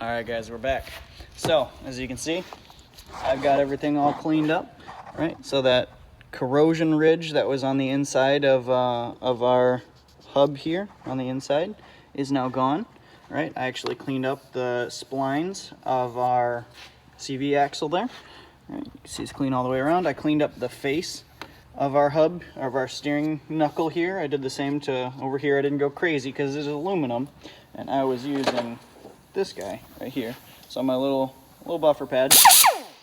All right, guys, we're back. So, as you can see, I've got everything all cleaned up, right? So that corrosion ridge that was on the inside of our hub here on the inside is now gone, right? I actually cleaned up the splines of our CV axle there. Right? You can see it's clean all the way around. I cleaned up the face of our hub, of our steering knuckle here. I did the same to over here. I didn't go crazy because it's aluminum, and I was using this guy right here. So my little buffer pad,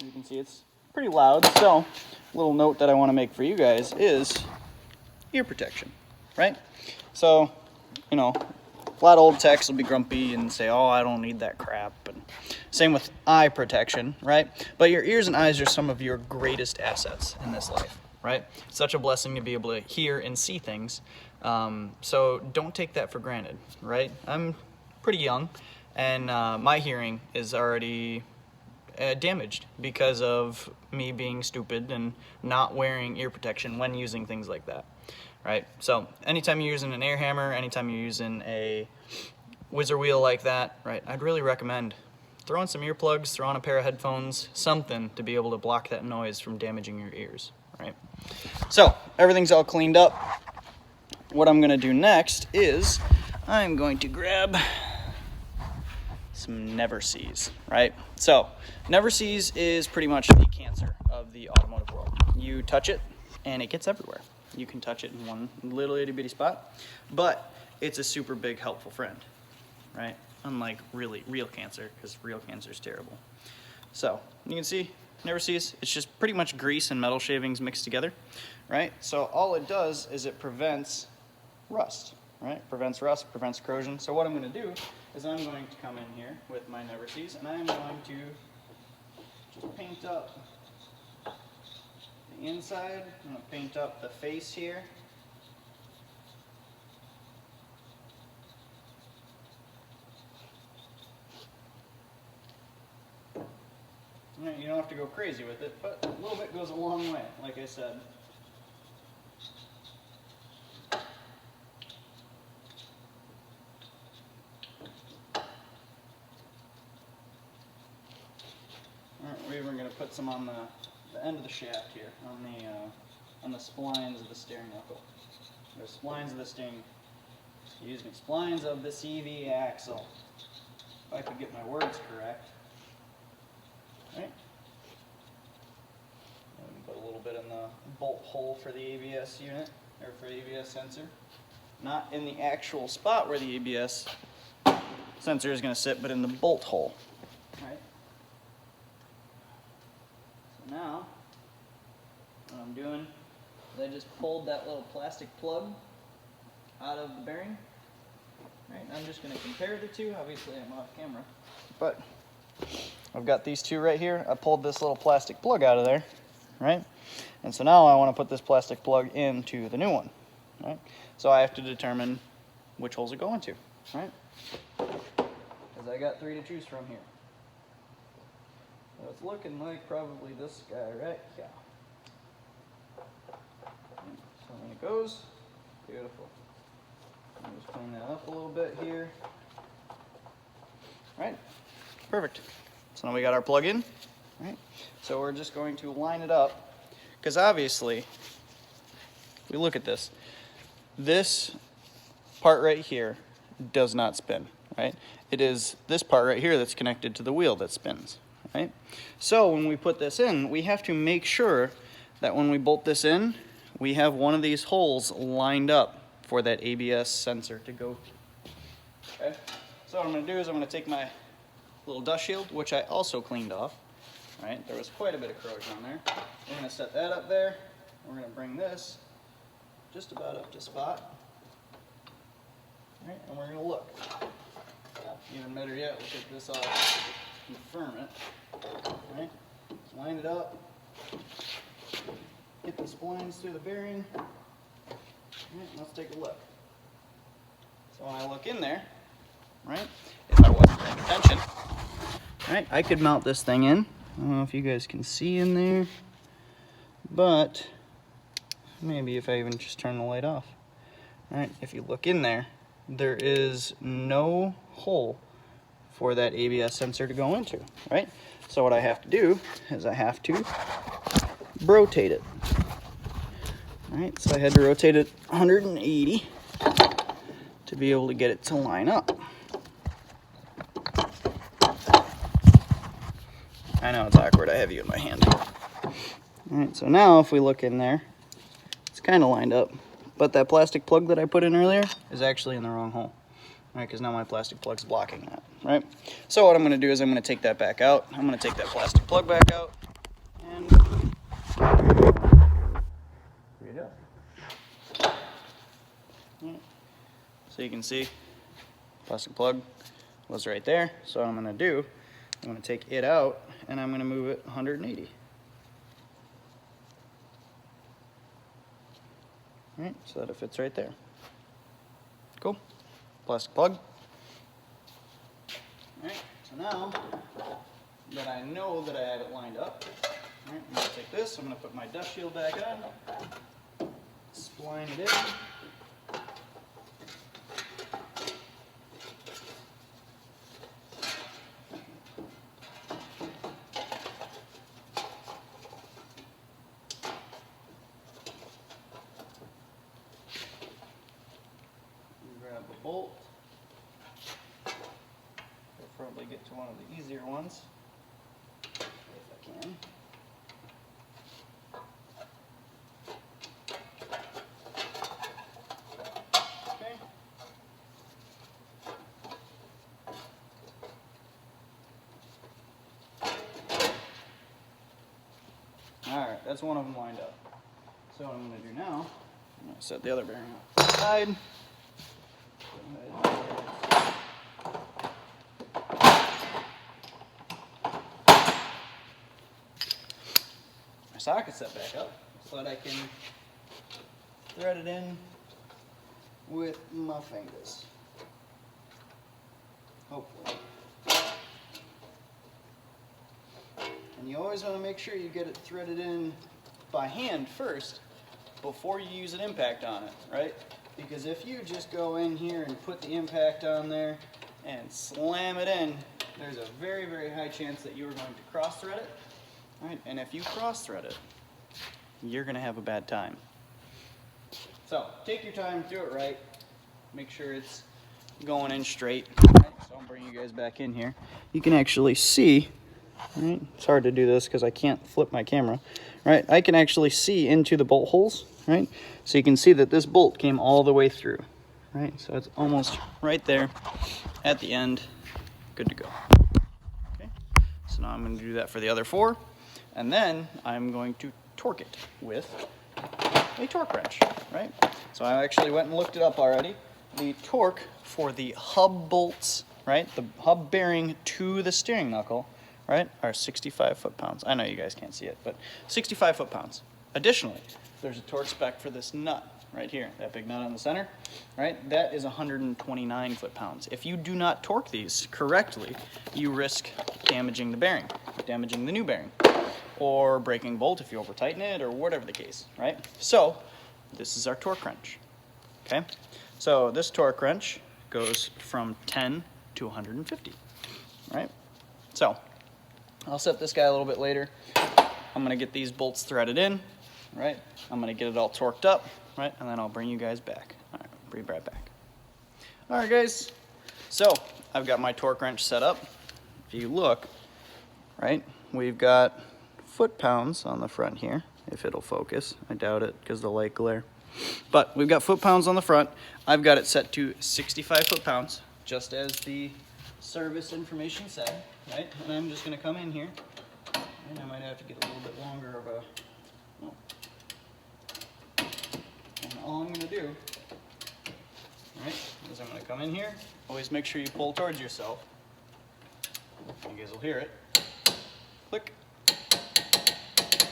you can see it's pretty loud. So a little note that I want to make for you guys is ear protection, right? So, you know, a lot of old techs will be grumpy and say, oh, I don't need that crap. And same with eye protection, right? But your ears and eyes are some of your greatest assets in this life, right? It's such a blessing to be able to hear and see things. So don't take that for granted, right? I'm pretty young, and my hearing is already damaged because of me being stupid and not wearing ear protection when using things like that, right? So anytime you're using an air hammer, anytime you're using a whizzer wheel like that, right, I'd really recommend throw on some earplugs, throw on a pair of headphones, something to be able to block that noise from damaging your ears, right? So everything's all cleaned up. What I'm gonna do next is I'm going to grab some Never Sees, right? So Never Sees is pretty much the cancer of the automotive world. You touch it and it gets everywhere. You can touch it in one little itty bitty spot, but it's a super big helpful friend, right? Unlike real cancer, because real cancer is terrible. So you can see Never Sees, it's just pretty much grease and metal shavings mixed together, right? So all it does is it prevents rust, right? Prevents rust, prevents corrosion. So what I'm going to do is I'm going to come in here with my Never Sees, and I'm going to just paint up the inside. I'm going to paint up the face here. You don't have to go crazy with it, but a little bit goes a long way, like I said. We're even going to put some on the end of the shaft here, on the splines of the steering knuckle. Or splines of the steering, excuse me, splines of the CV axle. If I could get my words correct. Right? And put a little bit in the bolt hole for the ABS unit, or for the ABS sensor. Not in the actual spot where the ABS sensor is going to sit, but in the bolt hole. Right? So now, what I'm doing is I just pulled that little plastic plug out of the bearing. Right? I'm just going to compare the two. Obviously, I'm off camera, but I've got these two right here. I pulled this little plastic plug out of there, right? And so now I want to put this plastic plug into the new one, right? So I have to determine which holes it go into, right? Because I got 3 to choose from here. So it's looking like probably this guy right here. So when it goes, beautiful. I'll just clean that up a little bit here. Right? Perfect. So now we got our plug in, right? So we're just going to line it up, because obviously, if we look at this, this part right here does not spin, right? It is this part right here that's connected to the wheel that spins, right? So when we put this in, we have to make sure that when we bolt this in, we have one of these holes lined up for that ABS sensor to go to. Okay? So what I'm going to do is I'm going to take my little dust shield, which I also cleaned off. Right? There was quite a bit of corrosion on there. We're going to set that up there. We're going to bring this just about up to spot. Right? And we're going to look. Even better yet, we'll take this off, confirm it. Right? Just line it up. Get the splines through the bearing. Right, let's take a look. So when I look in there, right, if I wasn't paying attention, right, I could mount this thing in. I don't know if you guys can see in there, but maybe if I even just turn the light off. Right, if you look in there, there is no hole for that ABS sensor to go into, right? So what I have to do is I have to rotate it. All right, so I had to rotate it 180 to be able to get it to line up. I know it's awkward, I have you in my hand. All right, so now if we look in there, it's kind of lined up, but that plastic plug that I put in earlier is actually in the wrong hole. All right, because now my plastic plug's blocking that, right? So what I'm gonna do is I'm gonna take that back out. I'm gonna take that plastic plug back out, and here you go. So you can see, plastic plug was right there. So what I'm gonna do, I'm gonna take it out and I'm gonna move it 180. All right, so that it fits right there. Cool. Plastic plug. All right, so now that I know that I have it lined up, all right, I'm gonna take this, I'm gonna put my dust shield back on, spline it in. Grab a bolt. I'll probably get to one of the easier ones, if I can. Okay. Alright, that's one of them lined up. So what I'm going to do now, I'm going to set the other bearing aside. My socket set back up so that I can thread it in with my fingers. Hopefully. And you always want to make sure you get it threaded in by hand first before you use an impact on it, right? Because if you just go in here and put the impact on there and slam it in, there's a very, very high chance that you are going to cross thread it. Right? And if you cross thread it, you're going to have a bad time. So take your time, do it right, make sure it's going in straight. Right? So I'll bring you guys back in here. You can actually see, right? It's hard to do this because I can't flip my camera. Right? I can actually see into the bolt holes, right? So you can see that this bolt came all the way through, right? So it's almost right there at the end, good to go. Okay, so now I'm going to do that for the other four, and then I'm going to torque it with a torque wrench, right? So I actually went and looked it up already. The torque for the hub bolts, right? The hub bearing to the steering knuckle, right, are 65 foot-pounds. I know you guys can't see it, but 65 foot-pounds. Additionally, there's a torque spec for this nut right here, that big nut on the center, right? That is 129 foot-pounds. If you do not torque these correctly, you risk damaging the bearing, damaging the new bearing, or breaking bolt if you over-tighten it, or whatever the case, right? So, this is our torque wrench, okay? So this torque wrench goes from 10 to 150, right? So, I'll set this guy a little bit later. I'm gonna get these bolts threaded in, right? I'm gonna get it all torqued up, right? And then I'll bring you guys back. All right, bring you right back. All right, guys. So I've got my torque wrench set up. If you look, right, we've got foot-pounds on the front here, if it'll focus. I doubt it because the light glare. But we've got foot-pounds on the front. I've got it set to 65 foot-pounds, just as the service information said, right? And I'm just going to come in here, and I might have to get a little bit longer of a, oh. And all I'm going to do, right, is I'm going to come in here. Always make sure you pull towards yourself. You guys will hear it. Click. That's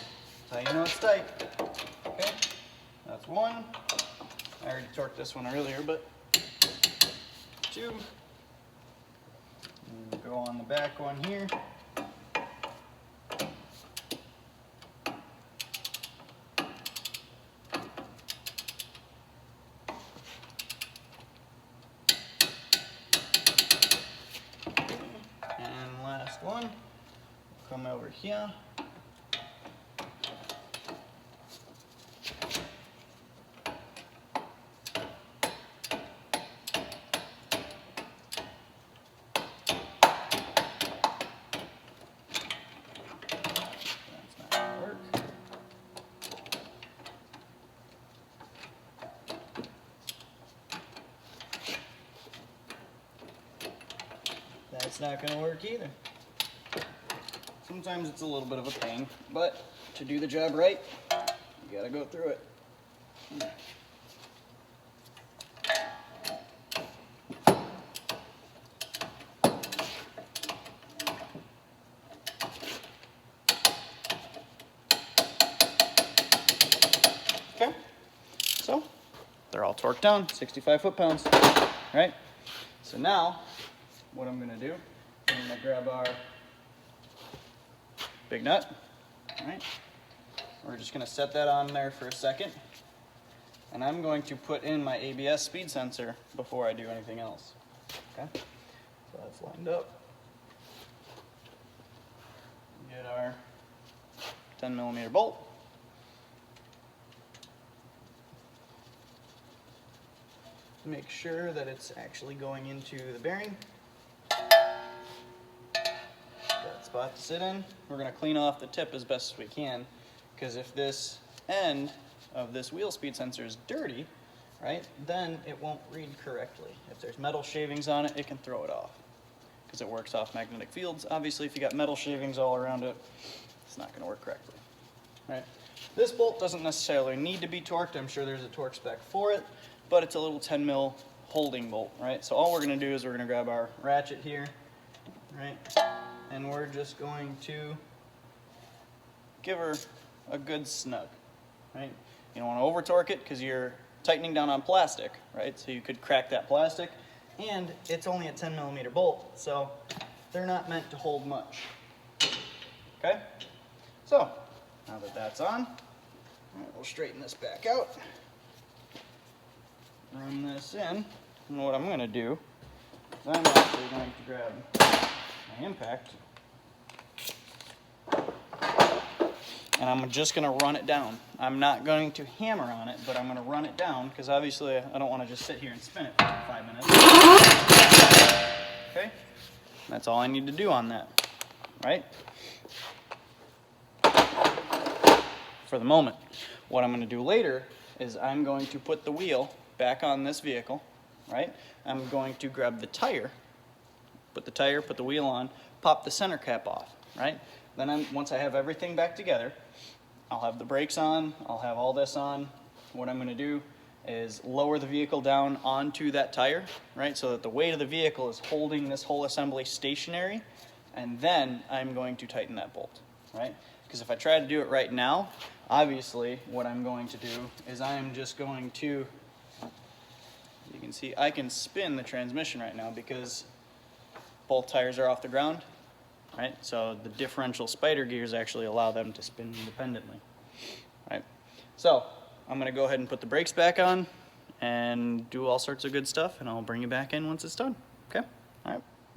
how you know it's tight. Okay, that's one. I already torqued this one earlier, but two. And go on the back one here. last one. Come over here. That's not going to work either. Sometimes it's a little bit of a pain, but to do the job right, you got to go through it. Okay, so they're all torqued down, 65 foot-pounds, right? So now, what I'm going to do, I'm going to grab our big nut, right? We're just going to set that on there for a second, and I'm going to put in my ABS speed sensor before I do anything else. Okay, so that's lined up. Get our 10mm bolt. Make sure that it's actually going into the bearing. Got a spot to sit in. We're going to clean off the tip as best as we can, because if this end of this wheel speed sensor is dirty, right, then it won't read correctly. If there's metal shavings on it, it can throw it off, because it works off magnetic fields. Obviously, if you got metal shavings all around it, it's not going to work correctly. Right? This bolt doesn't necessarily need to be torqued. I'm sure there's a torque spec for it, but it's a little 10mm holding bolt, right? So all we're going to do is we're going to grab our ratchet here, right? And we're just going to give her a good snug, right? You don't want to over torque it because you're tightening down on plastic, right? So you could crack that plastic, and it's only a 10mm bolt, so they're not meant to hold much. Okay? So now that that's on, all right, we'll straighten this back out. Run this in, and what I'm going to do is I'm actually going to grab my impact, and I'm just going to run it down. I'm not going to hammer on it, but I'm going to run it down, because obviously I don't want to just sit here and spin it for 5 minutes. Okay? That's all I need to do on that, right? For the moment. What I'm going to do later is I'm going to put the wheel back on this vehicle, right? I'm going to grab the tire, put the wheel on, pop the center cap off, right? Then once I have everything back together, I'll have the brakes on, I'll have all this on. What I'm going to do is lower the vehicle down onto that tire, right? So that the weight of the vehicle is holding this whole assembly stationary, and then I'm going to tighten that bolt, right? Because if I try to do it right now, obviously what I'm going to do is I am just going to, you can see I can spin the transmission right now because both tires are off the ground, right? So the differential spider gears actually allow them to spin independently, right? So I'm going to go ahead and put the brakes back on and do all sorts of good stuff, and I'll bring you back in once it's done. Okay? All right.